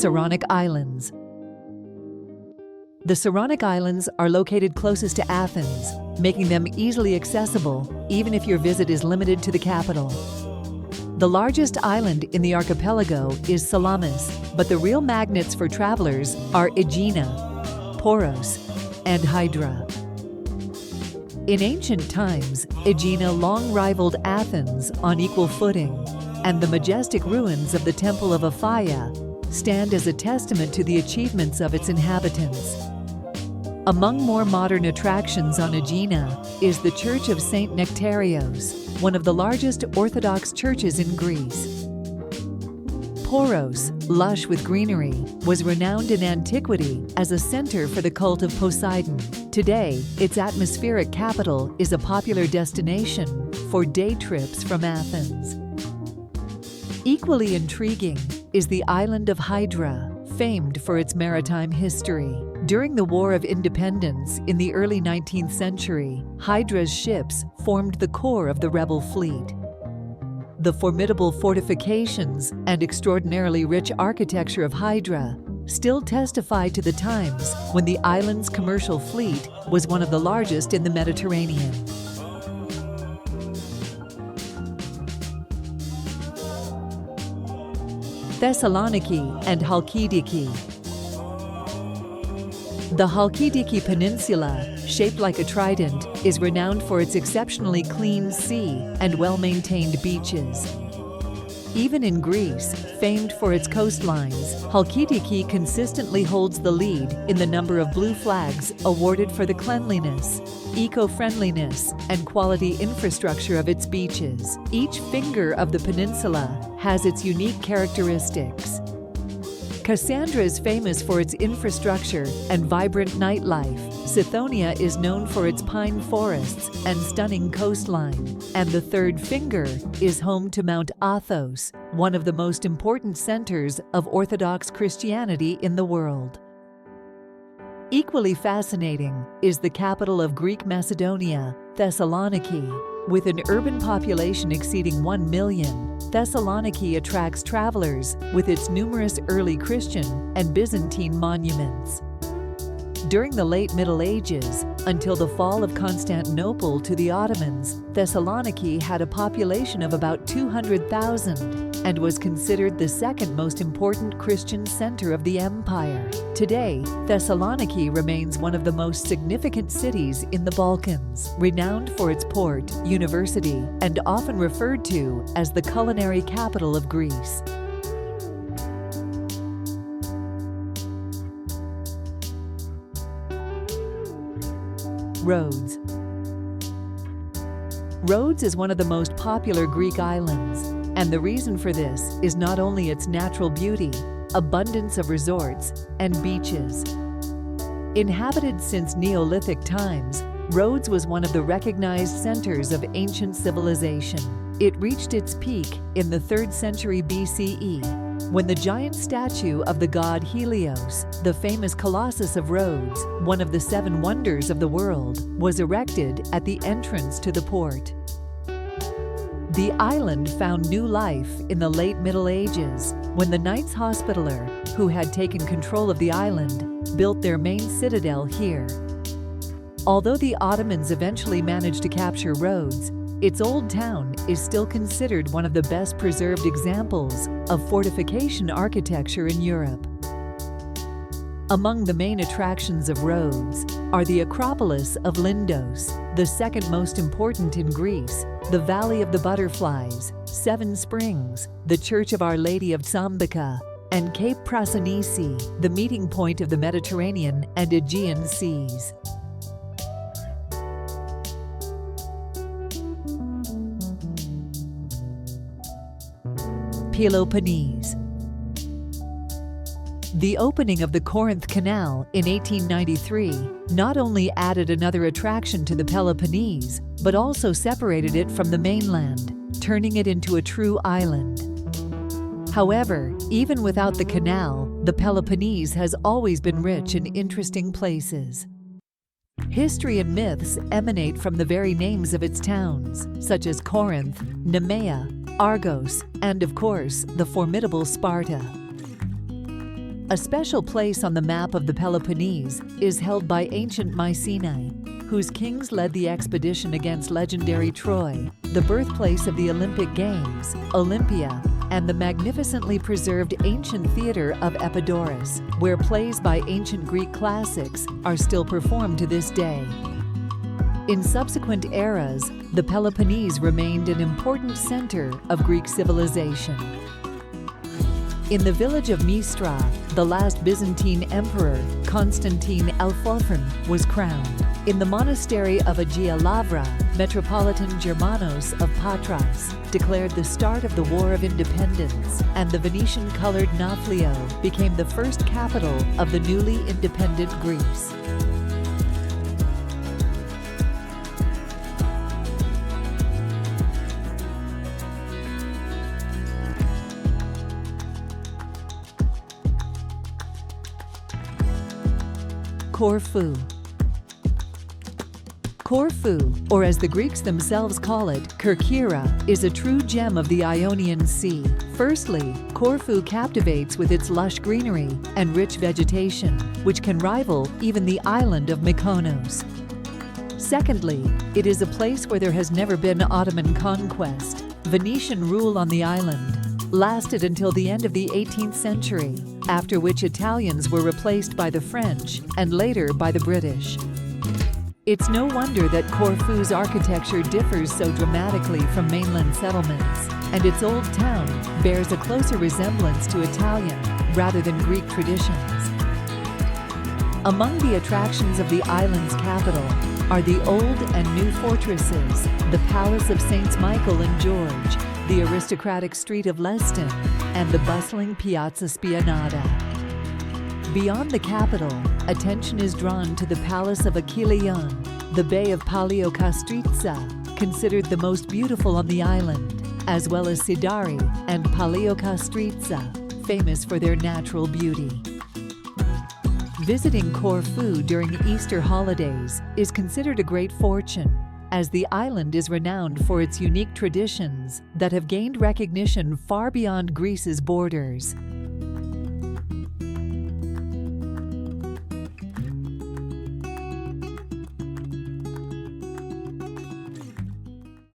Saronic Islands. The Saronic Islands are located closest to Athens, making them easily accessible, even if your visit is limited to the capital. The largest island in the archipelago is Salamis, but the real magnets for travelers are Aegina, Poros, and Hydra. In ancient times, Aegina long rivaled Athens on equal footing, and the majestic ruins of the Temple of Apphia stand as a testament to the achievements of its inhabitants. Among more modern attractions on Aegina is the Church of St. Nectarios, one of the largest Orthodox churches in Greece. Poros, lush with greenery, was renowned in antiquity as a center for the cult of Poseidon. Today, its atmospheric capital is a popular destination for day trips from Athens. Equally intriguing is the island of Hydra, famed for its maritime history. During the War of Independence in the early 19th century, Hydra's ships formed the core of the rebel fleet. The formidable fortifications and extraordinarily rich architecture of Hydra still testify to the times when the island's commercial fleet was one of the largest in the Mediterranean. Thessaloniki and Halkidiki. The Halkidiki Peninsula, shaped like a trident, is renowned for its exceptionally clean sea and well-maintained beaches. Even in Greece, famed for its coastlines, Halkidiki consistently holds the lead in the number of blue flags awarded for the cleanliness, eco-friendliness, and quality infrastructure of its beaches. Each finger of the peninsula has its unique characteristics. Cassandra is famous for its infrastructure and vibrant nightlife. Sithonia is known for its pine forests and stunning coastline. And the third finger is home to Mount Athos, one of the most important centers of Orthodox Christianity in the world. Equally fascinating is the capital of Greek Macedonia, Thessaloniki. With an urban population exceeding 1 million, Thessaloniki attracts travelers with its numerous early Christian and Byzantine monuments. During the late Middle Ages, until the fall of Constantinople to the Ottomans, Thessaloniki had a population of about 200,000 and was considered the second most important Christian center of the empire. Today, Thessaloniki remains one of the most significant cities in the Balkans, renowned for its port, university, and often referred to as the culinary capital of Greece. Rhodes. Rhodes is one of the most popular Greek islands, and the reason for this is not only its natural beauty, abundance of resorts, and beaches. Inhabited since Neolithic times, Rhodes was one of the recognized centers of ancient civilization. It reached its peak in the 3rd century BCE, when the giant statue of the god Helios, the famous Colossus of Rhodes, one of the 7 wonders of the world, was erected at the entrance to the port. The island found new life in the late Middle Ages, when the Knights Hospitaller, who had taken control of the island, built their main citadel here. Although the Ottomans eventually managed to capture Rhodes, its old town is still considered one of the best preserved examples of fortification architecture in Europe. Among the main attractions of Rhodes are the Acropolis of Lindos, the second most important in Greece, the Valley of the Butterflies, 7 Springs, the Church of Our Lady of Tsambica, and Cape Prasinisi, the meeting point of the Mediterranean and Aegean Seas. Peloponnese. The opening of the Corinth Canal in 1893 not only added another attraction to the Peloponnese, but also separated it from the mainland, turning it into a true island. However, even without the canal, the Peloponnese has always been rich in interesting places. History and myths emanate from the very names of its towns, such as Corinth, Nemea, Argos, and of course, the formidable Sparta. A special place on the map of the Peloponnese is held by ancient Mycenae, whose kings led the expedition against legendary Troy, the birthplace of the Olympic Games, Olympia, and the magnificently preserved ancient theater of Epidaurus, where plays by ancient Greek classics are still performed to this day. In subsequent eras, the Peloponnese remained an important center of Greek civilization. In the village of Mistra, the last Byzantine emperor, Constantine Elphophron, was crowned. In the monastery of Agia Lavra, Metropolitan Germanos of Patras declared the start of the War of Independence, and the Venetian-colored Nafplio became the first capital of the newly independent Greece. Corfu. Corfu, or as the Greeks themselves call it, Kerkyra, is a true gem of the Ionian Sea. Firstly, Corfu captivates with its lush greenery and rich vegetation, which can rival even the island of Mykonos. Secondly, it is a place where there has never been Ottoman conquest. Venetian rule on the island lasted until the end of the 18th century, after which Italians were replaced by the French and later by the British. It's no wonder that Corfu's architecture differs so dramatically from mainland settlements, and its old town bears a closer resemblance to Italian rather than Greek traditions. Among the attractions of the island's capital are the old and new fortresses, the Palace of Saints Michael and George, the aristocratic street of Leston, and the bustling Piazza Spianata. Beyond the capital, attention is drawn to the Palace of Achilleon, the Bay of Paleokastritsa, considered the most beautiful on the island, as well as Sidari and Paleokastritsa, famous for their natural beauty. Visiting Corfu during Easter holidays is considered a great fortune, as the island is renowned for its unique traditions that have gained recognition far beyond Greece's borders.